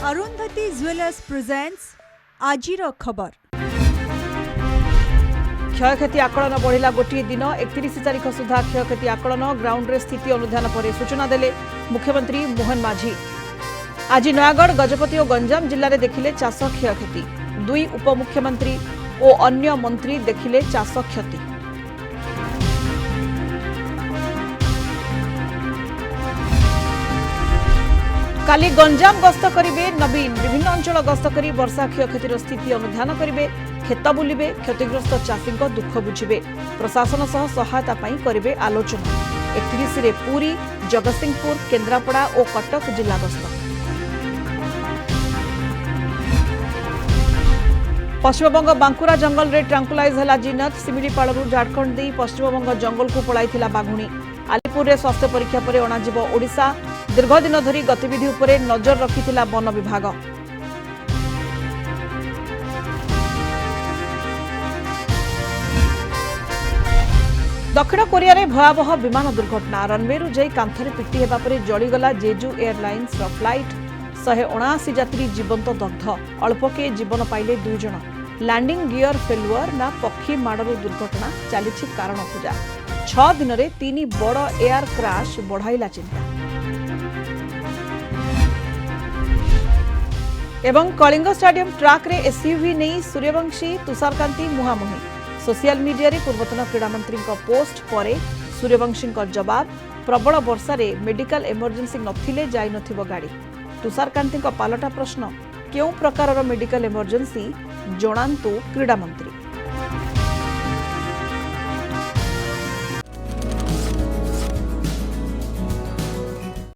Arundhati jewellers presents आजिर खबर। क्षयक्षति आकलन बढ़ला गोटे दिन 31 तारिख सुधा क्षयक्षति आकलन ग्राउंड रे स्थिति अनुधान पर सूचना देले मुख्यमंत्री मोहन माझी। आज नयागढ़ गजपति और गंजाम जिले में देखिले चाष क्षयक्षति। दुई उपमुख्यमंत्री और अन्य मंत्री देखिले चाष क्षति। काली गंजाम गस्त करिवे नवीन विभिन्न अंचल गस्त करी वर्षा क्षयक्षतिर स्थिति अनुधान करिवे। खेत बुलिबे क्षतिग्रस्त चाषी दुख बुझिबे। प्रशासन सह सहायता पाई करिवे आलोचना। 31 रे पुरी जगतसिंहपुर केन्द्रापड़ा और कटक जिला गस्त। पश्चिमबंग बांकुरा जंगल रे ट्रांकुलाइज हला जिनत। सिमिलीपाड़ू झारखंड दे पश्चिमबंग जंगल को पड़ाई बाघुणी। आलिपुर रे स्वास्थ्य परीक्षा पर अणाजिब ओडिशा। दीर्घ दिन धरी गतिविधि उपरे नजर रखिथिला वन विभाग। दक्षिण कोरिया रे भयावह विमान दुर्घटना। रनवेरू जाई कांथरे पिटी हेबा परे जळीगला जेजू एयरलाइंस रो फ्लाइट। 179 यात्री जीवंत दग्ध। अल्पके जीवन पाइले 2 जण। लैंडिंग गियर फेलुअर ना पक्षी माड़ू दुर्घटना चली कारण खोजा। 6 दिन रे 3 बड़ एयर क्रैश बढ़ाइला चिंता। एवं कलिंग स्टेडियम ट्रैक रे एसयूवी नहीं सूर्यवंशी तुषारकांति मुहामुही। सोशल मीडिया रे पूर्वतन क्रीड़ा मंत्री पोस्ट पर सूर्यवंशी जवाब। प्रबल वर्षा रे मेडिकल इमरजेंसी नथिले जाई नथिबो गाड़ी। तुषारकांति पालटा प्रश्न, क्यों प्रकार मेडिकल इमरजेंसी जणांतु क्रीड़ा मंत्री।